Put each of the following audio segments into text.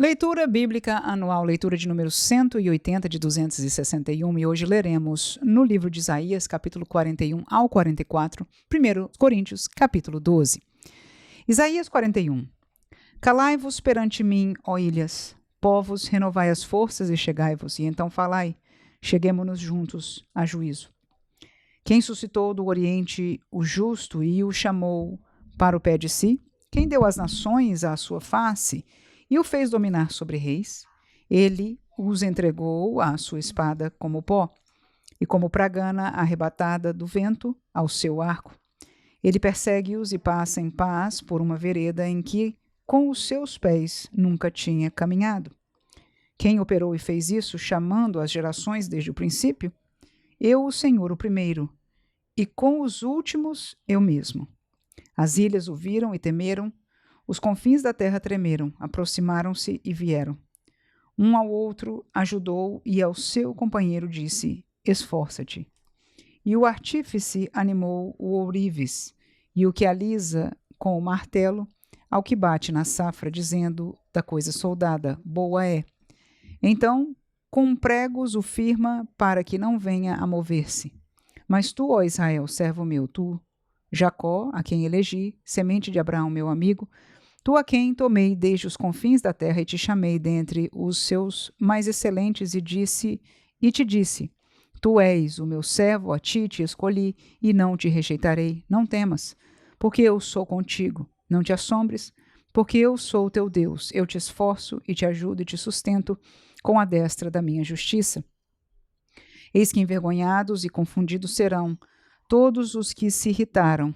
Leitura Bíblica Anual, leitura de número 180 de 261, e hoje leremos no livro de Isaías, capítulo 41 ao 44, 1 Coríntios, capítulo 12. Isaías 41. Calai-vos perante mim, ó ilhas, povos, renovai as forças e chegai-vos, e então falai, cheguemo-nos juntos a juízo. Quem suscitou do Oriente o justo e o chamou para o pé de si? Quem deu às nações à sua face e o fez dominar sobre reis? Ele os entregou à sua espada como pó, e como pragana arrebatada do vento ao seu arco. Ele persegue-os e passa em paz por uma vereda em que, com os seus pés, nunca tinha caminhado. Quem operou e fez isso, chamando as gerações desde o princípio? Eu, o Senhor, o primeiro, e com os últimos, eu mesmo. As ilhas o viram e temeram, os confins da terra tremeram, aproximaram-se e vieram. Um ao outro ajudou e ao seu companheiro disse, esforça-te. E o artífice animou o ourives, e o que alisa com o martelo, ao que bate na safra, dizendo da coisa soldada, boa é. Então, com pregos o firma para que não venha a mover-se. Mas tu, ó Israel, servo meu, tu, Jacó, a quem elegi, semente de Abraão, meu amigo, tu a quem tomei desde os confins da terra e te chamei dentre os seus mais excelentes e te disse, tu és o meu servo, a ti te escolhi e não te rejeitarei, não temas, porque eu sou contigo, não te assombres, porque eu sou teu Deus, eu te esforço e te ajudo e te sustento com a destra da minha justiça. Eis que envergonhados e confundidos serão todos os que se irritaram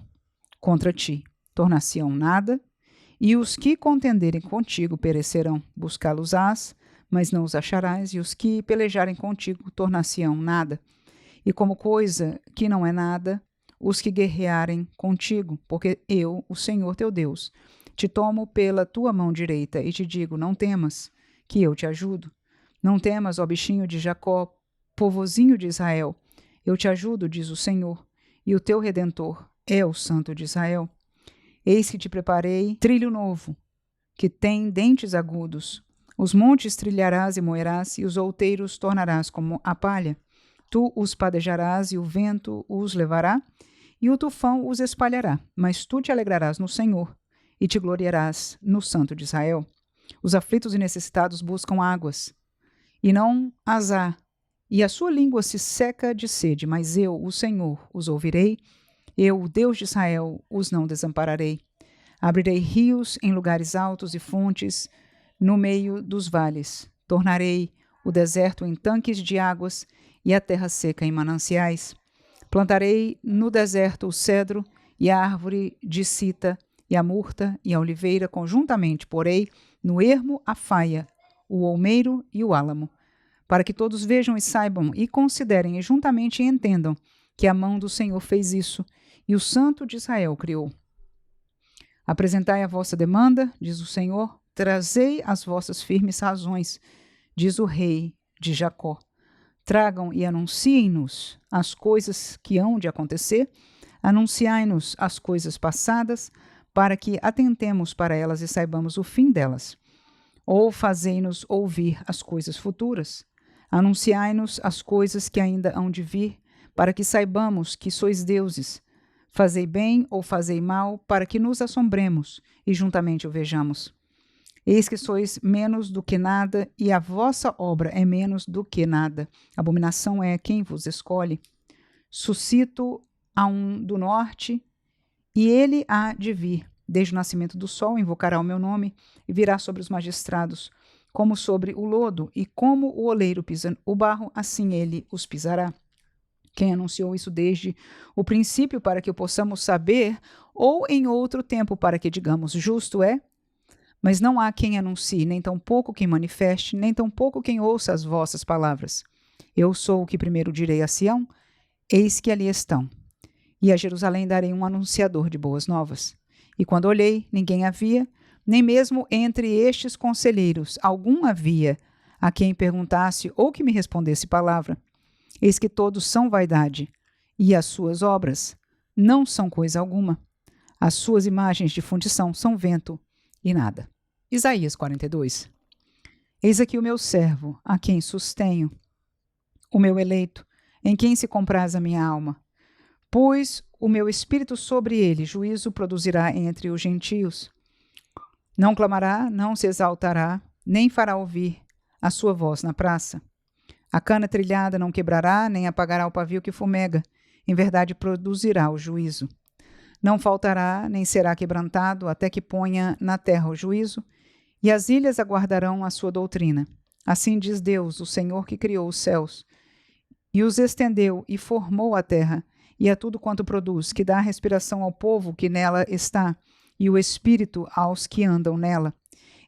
contra ti, tornar-se-ão nada, e os que contenderem contigo perecerão. Buscá-los-ás, mas não os acharás, e os que pelejarem contigo tornar-se-ão nada. E como coisa que não é nada, os que guerrearem contigo, porque eu, o Senhor teu Deus, te tomo pela tua mão direita e te digo, não temas, que eu te ajudo. Não temas, ó bichinho de Jacó, povozinho de Israel, eu te ajudo, diz o Senhor, e o teu Redentor é o Santo de Israel. Eis que te preparei trilho novo, que tem dentes agudos. Os montes trilharás e moerás, e os outeiros tornarás como a palha. Tu os padejarás, e o vento os levará, e o tufão os espalhará. Mas tu te alegrarás no Senhor, e te gloriarás no Santo de Israel. Os aflitos e necessitados buscam águas, e não as há, e a sua língua se seca de sede, mas eu, o Senhor, os ouvirei, eu, o Deus de Israel, os não desampararei. Abrirei rios em lugares altos e fontes no meio dos vales. Tornarei o deserto em tanques de águas e a terra seca em mananciais. Plantarei no deserto o cedro e a árvore de cita e a murta e a oliveira conjuntamente, porei no ermo a faia, o olmeiro e o álamo, para que todos vejam e saibam e considerem e juntamente entendam que a mão do Senhor fez isso e o Santo de Israel criou. Apresentai a vossa demanda, diz o Senhor, trazei as vossas firmes razões, diz o rei de Jacó. Tragam e anunciem-nos as coisas que hão de acontecer, anunciai-nos as coisas passadas, para que atentemos para elas e saibamos o fim delas. Ou fazei-nos ouvir as coisas futuras. Anunciai-nos as coisas que ainda hão de vir, para que saibamos que sois deuses. Fazei bem ou fazei mal, para que nos assombremos e juntamente o vejamos. Eis que sois menos do que nada, e a vossa obra é menos do que nada. Abominação é quem vos escolhe. Suscito a um do norte, e ele há de vir. Desde o nascimento do sol invocará o meu nome, e virá sobre os magistrados, como sobre o lodo, e como o oleiro pisa o barro, assim ele os pisará. Quem anunciou isso desde o princípio para que o possamos saber, ou em outro tempo para que digamos justo é? Mas não há quem anuncie, nem tampouco quem manifeste, nem tampouco quem ouça as vossas palavras. Eu sou o que primeiro direi a Sião, eis que ali estão. E a Jerusalém darei um anunciador de boas novas. E quando olhei, ninguém havia, nem mesmo entre estes conselheiros algum havia, a quem perguntasse ou que me respondesse palavra. Eis que todos são vaidade, e as suas obras não são coisa alguma. As suas imagens de fundição são vento e nada. Isaías 42. Eis aqui o meu servo, a quem sustenho, o meu eleito, em quem se compraz a minha alma. Pus o meu espírito sobre ele, juízo produzirá entre os gentios. Não clamará, não se exaltará, nem fará ouvir a sua voz na praça. A cana trilhada não quebrará, nem apagará o pavio que fumega. Em verdade produzirá o juízo. Não faltará, nem será quebrantado, até que ponha na terra o juízo, e as ilhas aguardarão a sua doutrina. Assim diz Deus, o Senhor que criou os céus, e os estendeu e formou a terra, e a tudo quanto produz, que dá respiração ao povo que nela está, e o espírito aos que andam nela.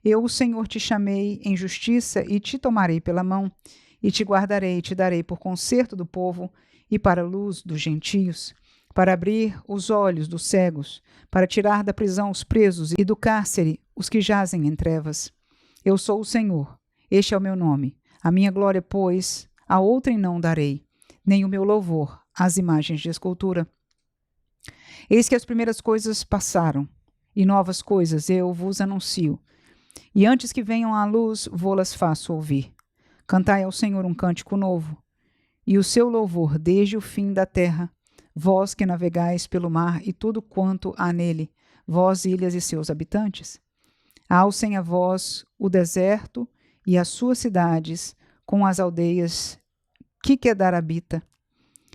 Eu, o Senhor, te chamei em justiça e te tomarei pela mão, e te guardarei e te darei por conserto do povo e para a luz dos gentios, para abrir os olhos dos cegos, para tirar da prisão os presos e do cárcere os que jazem em trevas. Eu sou o Senhor, este é o meu nome. A minha glória, pois, a outrem não darei, nem o meu louvor às imagens de escultura. Eis que as primeiras coisas passaram, e novas coisas eu vos anuncio. E antes que venham à luz, vô-las faço ouvir. Cantai ao Senhor um cântico novo, e o seu louvor desde o fim da terra, vós que navegais pelo mar e tudo quanto há nele, vós ilhas e seus habitantes. Alcem a vós o deserto e as suas cidades, com as aldeias que Quedar habita.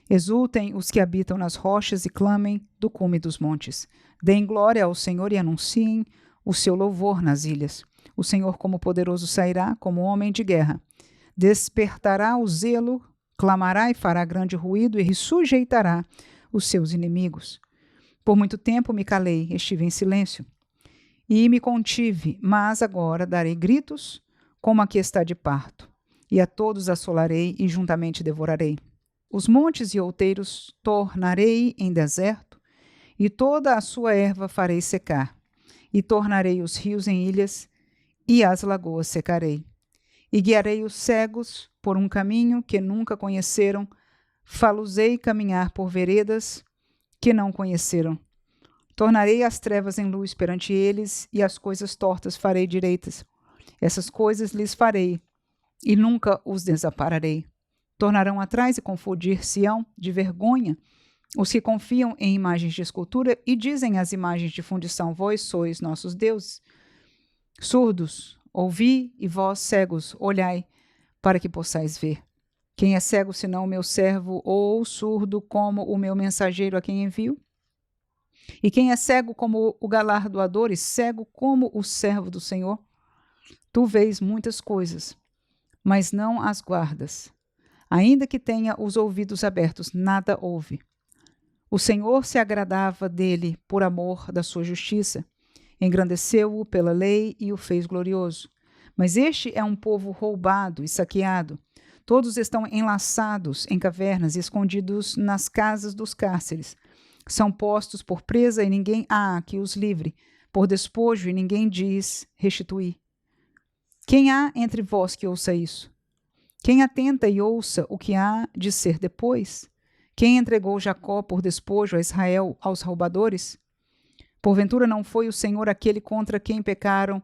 Exultem os que habitam nas rochas e clamem do cume dos montes. Deem glória ao Senhor e anunciem o seu louvor nas ilhas. O Senhor como poderoso sairá, como homem de guerra. Despertará o zelo, clamará e fará grande ruído e sujeitará os seus inimigos. Por muito tempo me calei, estive em silêncio e me contive, mas agora darei gritos como a que está de parto, e a todos assolarei e juntamente devorarei. Os montes e outeiros tornarei em deserto, e toda a sua erva farei secar, e tornarei os rios em ilhas, e as lagoas secarei. E guiarei os cegos por um caminho que nunca conheceram, fá-los-ei caminhar por veredas que não conheceram. Tornarei as trevas em luz perante eles, e as coisas tortas farei direitas. Essas coisas lhes farei, e nunca os desampararei. Tornarão atrás e confundir-se-ão de vergonha os que confiam em imagens de escultura e dizem às imagens de fundição: vós sois nossos deuses. Surdos, ouvi, e vós, cegos, olhai, para que possais ver. Quem é cego senão o meu servo, ou surdo como o meu mensageiro a quem envio? E quem é cego como o galardoador e cego como o servo do Senhor? Tu vês muitas coisas, mas não as guardas. Ainda que tenha os ouvidos abertos, nada ouve. O Senhor se agradava dele por amor da sua justiça. Engrandeceu-o pela lei e o fez glorioso. Mas este é um povo roubado e saqueado. Todos estão enlaçados em cavernas e escondidos nas casas dos cárceres. São postos por presa e ninguém há que os livre, por despojo e ninguém diz restituir. Quem há entre vós que ouça isso? Quem atenta e ouça o que há de ser depois? Quem entregou Jacó por despojo a Israel aos roubadores? Porventura não foi o Senhor aquele contra quem pecaram,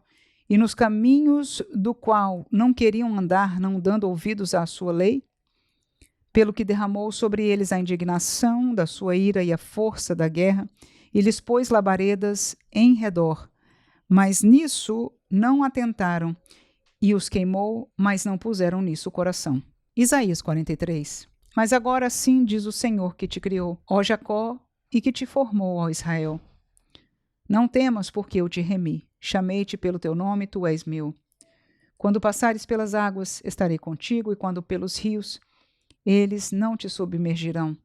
e nos caminhos do qual não queriam andar, não dando ouvidos à sua lei? Pelo que derramou sobre eles a indignação da sua ira e a força da guerra, e lhes pôs labaredas em redor. Mas nisso não atentaram, e os queimou, mas não puseram nisso o coração. Isaías 43. Mas agora sim diz o Senhor que te criou, ó Jacó, e que te formou, ó Israel. Não temas, porque eu te remi. Chamei-te pelo teu nome, tu és meu. Quando passares pelas águas, estarei contigo, e quando pelos rios, eles não te submergirão.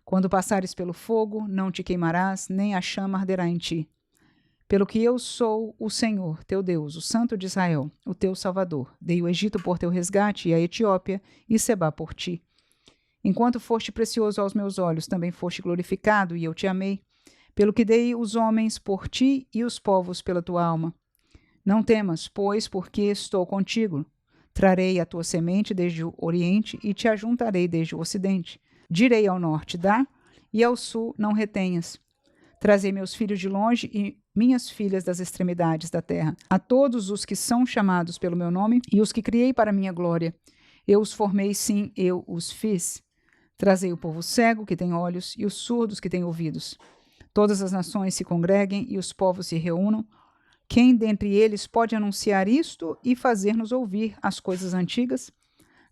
Quando passares pelo fogo, não te queimarás, nem a chama arderá em ti. Pelo que eu sou o Senhor, teu Deus, o Santo de Israel, o teu Salvador. Dei o Egito por teu resgate, e a Etiópia e Sebá por ti. Enquanto foste precioso aos meus olhos, também foste glorificado, e eu te amei. Pelo que dei os homens por ti e os povos pela tua alma. Não temas, pois, porque estou contigo. Trarei a tua semente desde o oriente e te ajuntarei desde o ocidente. Direi ao norte, dá, e ao sul, não retenhas. Trazei meus filhos de longe e minhas filhas das extremidades da terra. A todos os que são chamados pelo meu nome e os que criei para minha glória. Eu os formei, sim, eu os fiz. Trazei o povo cego que tem olhos e os surdos que têm ouvidos. Todas as nações se congreguem e os povos se reúnam. Quem dentre eles pode anunciar isto e fazer-nos ouvir as coisas antigas?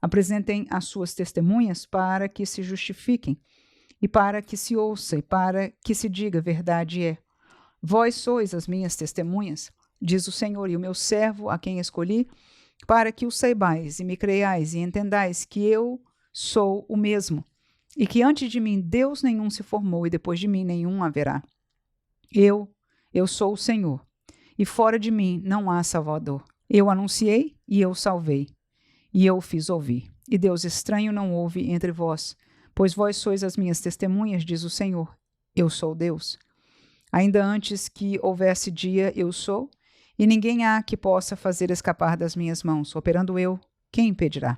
Apresentem as suas testemunhas para que se justifiquem, e para que se ouça, e para que se diga verdade é. Vós sois as minhas testemunhas, diz o Senhor, e o meu servo, a quem escolhi, para que o saibais e me creiais e entendais que eu sou o mesmo, e que antes de mim Deus nenhum se formou e depois de mim nenhum haverá. Eu sou o Senhor, e fora de mim não há Salvador. Eu anunciei e eu salvei, e eu o fiz ouvir. E Deus estranho não houve entre vós, pois vós sois as minhas testemunhas, diz o Senhor. Eu sou Deus. Ainda antes que houvesse dia, eu sou, e ninguém há que possa fazer escapar das minhas mãos. Operando eu, quem impedirá?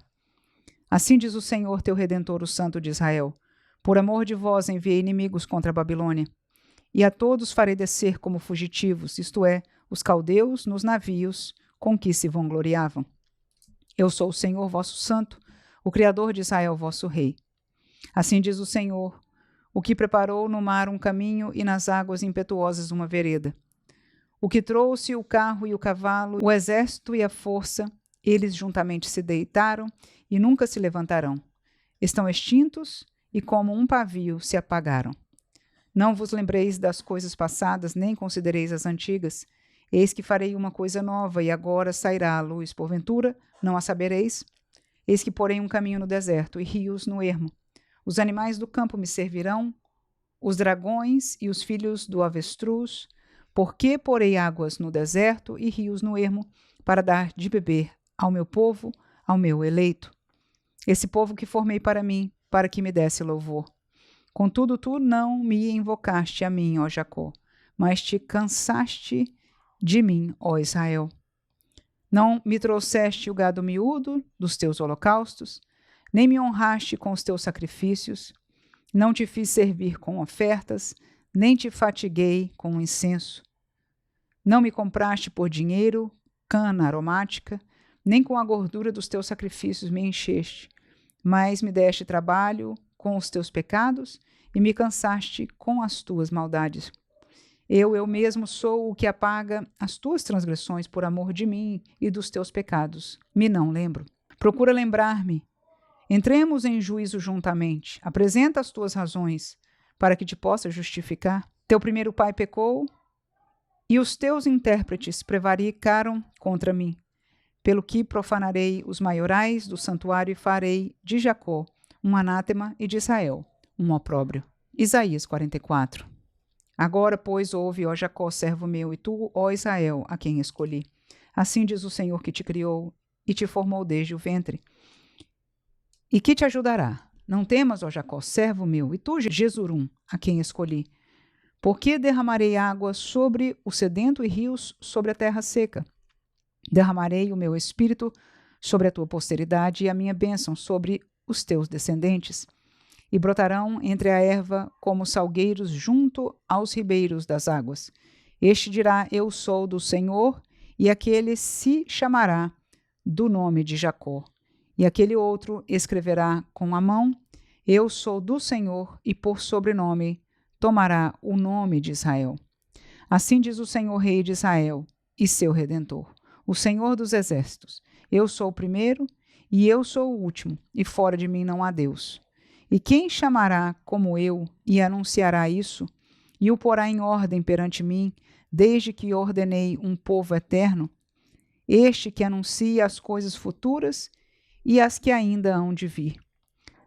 Assim diz o Senhor, teu Redentor, o Santo de Israel. Por amor de vós enviei inimigos contra a Babilônia, e a todos farei descer como fugitivos, isto é, os caldeus nos navios com que se vangloriavam. Eu sou o Senhor vosso Santo, o Criador de Israel vosso Rei. Assim diz o Senhor, o que preparou no mar um caminho e nas águas impetuosas uma vereda. O que trouxe o carro e o cavalo, o exército e a força, eles juntamente se deitaram e nunca se levantarão. Estão extintos e como um pavio se apagaram. Não vos lembreis das coisas passadas, nem considereis as antigas. Eis que farei uma coisa nova e agora sairá a luz. Porventura, não a sabereis? Eis que porei um caminho no deserto e rios no ermo. Os animais do campo me servirão, os dragões e os filhos do avestruz, porque porei águas no deserto e rios no ermo, para dar de beber ao meu povo, ao meu eleito. Esse povo que formei para mim, para que me desse louvor. Contudo, tu não me invocaste a mim, ó Jacó, mas te cansaste de mim, ó Israel. Não me trouxeste o gado miúdo dos teus holocaustos, nem me honraste com os teus sacrifícios, não te fiz servir com ofertas, nem te fatiguei com incenso. Não me compraste por dinheiro, cana aromática, nem com a gordura dos teus sacrifícios me encheste, mas me deste trabalho com os teus pecados e me cansaste com as tuas maldades. Eu mesmo sou o que apaga as tuas transgressões por amor de mim e dos teus pecados. Me não lembro. Procura lembrar-me. Entremos em juízo juntamente. Apresenta as tuas razões, para que te possa justificar. Teu primeiro pai pecou, e os teus intérpretes prevaricaram contra mim. Pelo que profanarei os maiorais do santuário e farei de Jacó um anátema e de Israel um opróbrio. Isaías 44. Agora, pois, ouve, ó Jacó, servo meu, e tu, ó Israel, a quem escolhi. Assim diz o Senhor que te criou e te formou desde o ventre. E que te ajudará? Não temas, ó Jacó, servo meu, e tu, Jesurum, a quem escolhi. Porque derramarei água sobre o sedento e rios sobre a terra seca. Derramarei o meu espírito sobre a tua posteridade e a minha bênção sobre os teus descendentes. E brotarão entre a erva como salgueiros junto aos ribeiros das águas. Este dirá, eu sou do Senhor, e aquele se chamará do nome de Jacó. E aquele outro escreverá com a mão, eu sou do Senhor, e por sobrenome tomará o nome de Israel. Assim diz o Senhor, Rei de Israel, e seu Redentor, o Senhor dos Exércitos. Eu sou o primeiro, e eu sou o último, e fora de mim não há Deus. E quem chamará como eu, e anunciará isso, e o porá em ordem perante mim, desde que ordenei um povo eterno? Este que anuncia as coisas futuras e as que ainda hão de vir.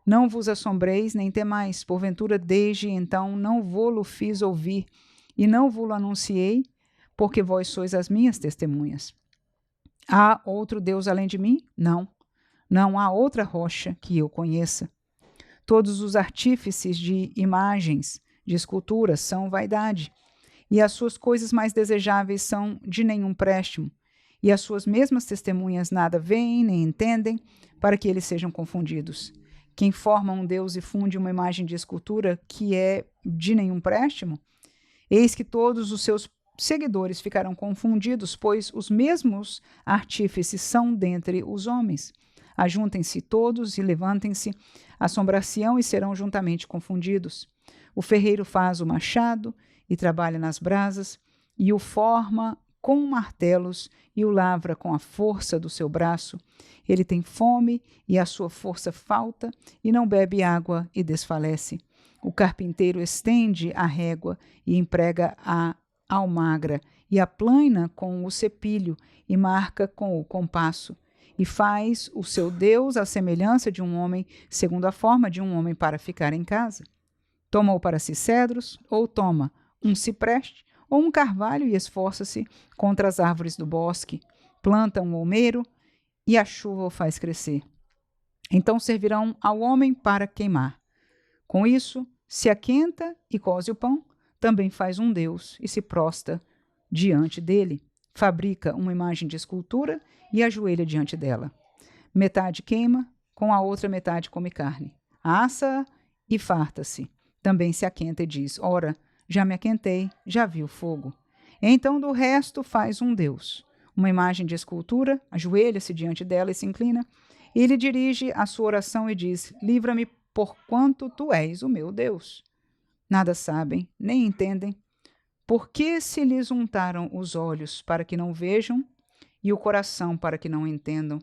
Não vos assombreis nem temais, porventura desde então não vô-lo fiz ouvir, e não vô-lo anunciei, porque vós sois as minhas testemunhas. Há outro Deus além de mim? Não. Não há outra rocha que eu conheça. Todos os artífices de imagens, de esculturas, são vaidade, e as suas coisas mais desejáveis são de nenhum préstimo, e as suas mesmas testemunhas nada veem nem entendem, para que eles sejam confundidos. Quem forma um Deus e funde uma imagem de escultura que é de nenhum préstimo, Eis que todos os seus seguidores ficarão confundidos, pois os mesmos artífices são dentre os homens. Ajuntem-se todos e levantem-se, assombrar-se-ão e serão juntamente confundidos. O ferreiro faz o machado e trabalha nas brasas, e o forma com martelos e o lavra com a força do seu braço. Ele tem fome e a sua força falta, e não bebe água e desfalece. O carpinteiro estende a régua e emprega a almagra, e aplana com o cepilho e marca com o compasso, e faz o seu Deus à semelhança de um homem, segundo a forma de um homem para ficar em casa. Tomou para si cedros, ou toma um cipreste, ou um carvalho e esforça-se contra as árvores do bosque, planta um olmeiro e a chuva o faz crescer. Então servirão ao homem para queimar. Com isso, se aquenta e coze o pão, também faz um Deus e se prostra diante dele, fabrica uma imagem de escultura e ajoelha diante dela. Metade queima, com a outra metade come carne. Assa e farta-se. Também se aquenta e diz: ora, já me aquentei, já vi o fogo. Então do resto faz um Deus, uma imagem de escultura, ajoelha-se diante dela e se inclina. Ele dirige a sua oração e diz: livra-me, porquanto tu és o meu Deus. Nada sabem, nem entendem. Por que se lhes untaram os olhos para que não vejam e o coração para que não entendam?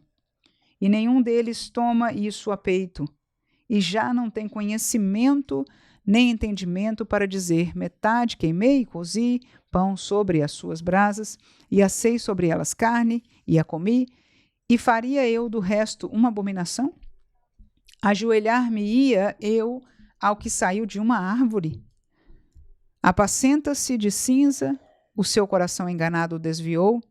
E nenhum deles toma isso a peito, e já não tem conhecimento nem entendimento para dizer: metade queimei e cozi pão sobre as suas brasas, e assei sobre elas carne, e a comi, e faria eu do resto uma abominação? Ajoelhar-me-ia eu ao que saiu de uma árvore? Apacenta-se de cinza, o seu coração enganado o desviou,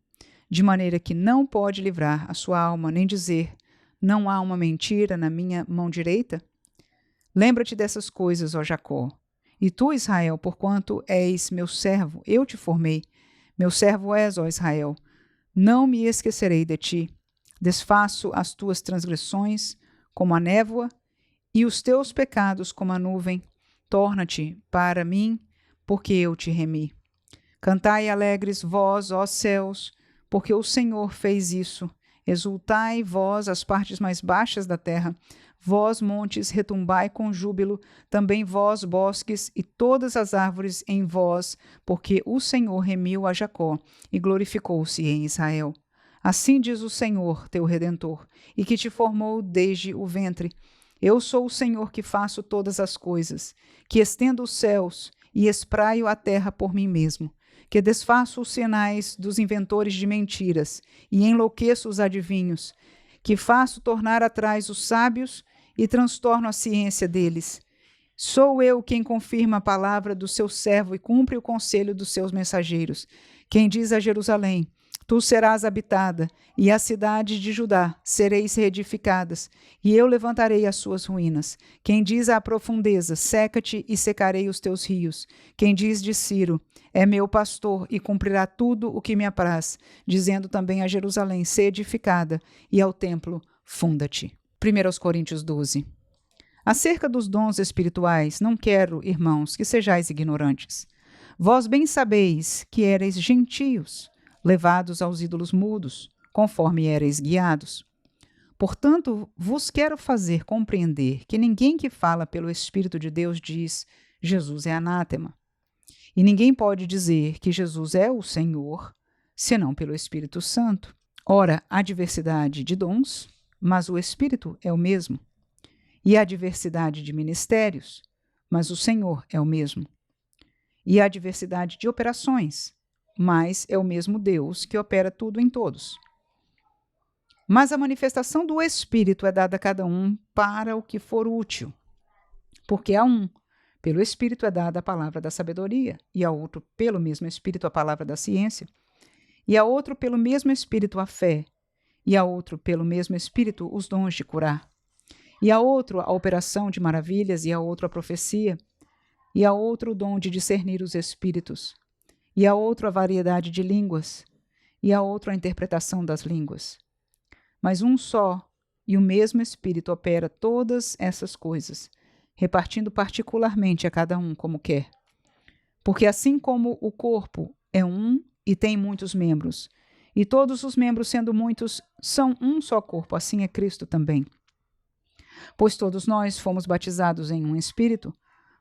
de maneira que não pode livrar a sua alma, nem dizer: não há uma mentira na minha mão direita? Lembra-te dessas coisas, ó Jacó. E tu, Israel, porquanto és meu servo, eu te formei. Meu servo és, ó Israel. Não me esquecerei de ti. Desfaço as tuas transgressões como a névoa e os teus pecados como a nuvem. Torna-te para mim, porque eu te remi. Cantai alegres vós, ó céus, porque o Senhor fez isso. Exultai vós, as partes mais baixas da terra. Vós, montes, retumbai com júbilo, também vós, bosques, e todas as árvores em vós, porque o Senhor remiu a Jacó e glorificou-se em Israel. Assim diz o Senhor, teu Redentor, e que te formou desde o ventre. Eu sou o Senhor que faço todas as coisas, que estendo os céus e espraio a terra por mim mesmo, que desfaço os sinais dos inventores de mentiras e enlouqueço os adivinhos, que faço tornar atrás os sábios e transtorno a ciência deles. Sou eu quem confirma a palavra do seu servo e cumpre o conselho dos seus mensageiros, quem diz a Jerusalém: tu serás habitada, e a cidade de Judá sereis reedificadas, e eu levantarei as suas ruínas. Quem diz à profundeza: seca-te e secarei os teus rios. Quem diz de Ciro: é meu pastor e cumprirá tudo o que me apraz, dizendo também a Jerusalém: sê edificada, e ao templo: funda-te. 1 Coríntios 12. Acerca dos dons espirituais, não quero, irmãos, que sejais ignorantes. Vós bem sabeis que éreis gentios, levados aos ídolos mudos, conforme éreis guiados. Portanto, vos quero fazer compreender que ninguém que fala pelo Espírito de Deus diz: Jesus é anátema. E ninguém pode dizer que Jesus é o Senhor, senão pelo Espírito Santo. Ora, há diversidade de dons, mas o Espírito é o mesmo. E há diversidade de ministérios, mas o Senhor é o mesmo. E há diversidade de operações, mas é o mesmo Deus que opera tudo em todos. Mas a manifestação do Espírito é dada a cada um para o que for útil. Porque a um, pelo Espírito é dada a palavra da sabedoria, e a outro, pelo mesmo Espírito, a palavra da ciência, e a outro, pelo mesmo Espírito, a fé, e a outro, pelo mesmo Espírito, os dons de curar, e a outro, a operação de maravilhas, e a outro, a profecia, e a outro, o dom de discernir os espíritos, e a outro, a variedade de línguas, e a outro, a interpretação das línguas. Mas um só e o mesmo Espírito opera todas essas coisas, repartindo particularmente a cada um como quer. Porque assim como o corpo é um e tem muitos membros, e todos os membros, sendo muitos, são um só corpo, assim é Cristo também. Pois todos nós fomos batizados em um Espírito,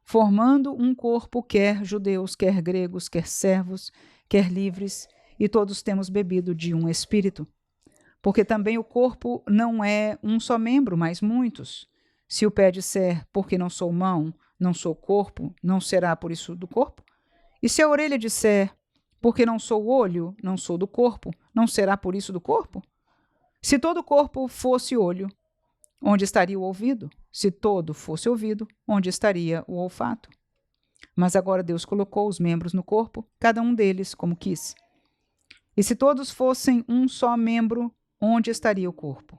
formando um corpo, quer judeus, quer gregos, quer servos, quer livres, e todos temos bebido de um Espírito. Porque também o corpo não é um só membro, mas muitos. Se o pé disser, porque não sou mão, não sou corpo, não será por isso do corpo? E se a orelha disser, porque não sou olho, não sou do corpo, não será por isso do corpo? Se todo o corpo fosse olho, onde estaria o ouvido? Se todo fosse ouvido, onde estaria o olfato? Mas agora Deus colocou os membros no corpo, cada um deles como quis. E se todos fossem um só membro, onde estaria o corpo?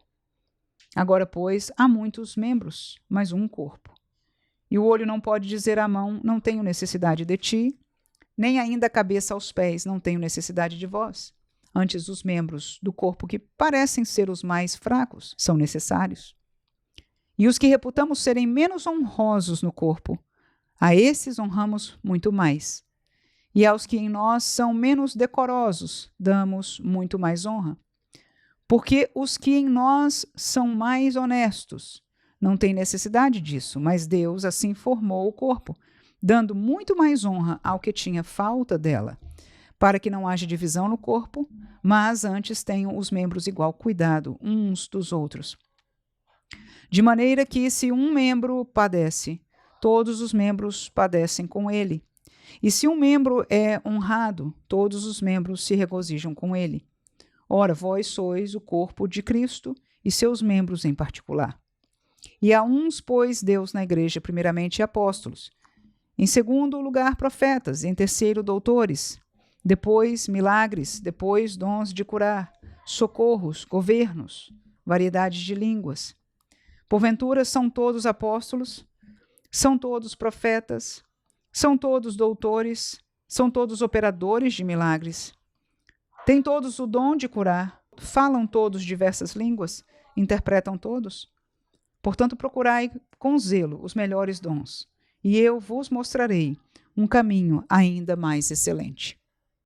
Agora, pois, há muitos membros, mas um corpo. E o olho não pode dizer à mão, não tenho necessidade de ti, nem ainda a cabeça aos pés, não tenho necessidade de vós. Antes, os membros do corpo que parecem ser os mais fracos são necessários. E os que reputamos serem menos honrosos no corpo, a esses honramos muito mais. E aos que em nós são menos decorosos, damos muito mais honra. Porque os que em nós são mais honestos não têm necessidade disso, mas Deus assim formou o corpo, dando muito mais honra ao que tinha falta dela, para que não haja divisão no corpo, mas antes tenham os membros igual cuidado uns dos outros. De maneira que, se um membro padece, todos os membros padecem com ele. E se um membro é honrado, todos os membros se regozijam com ele. Ora, vós sois o corpo de Cristo e seus membros em particular. E a uns pôs Deus na igreja, primeiramente apóstolos, em segundo lugar profetas, em terceiro doutores, depois milagres, depois dons de curar, socorros, governos, variedades de línguas. Porventura são todos apóstolos? São todos profetas? São todos doutores? São todos operadores de milagres? Têm todos o dom de curar? Falam todos diversas línguas? Interpretam todos? Portanto, procurai com zelo os melhores dons, e eu vos mostrarei um caminho ainda mais excelente.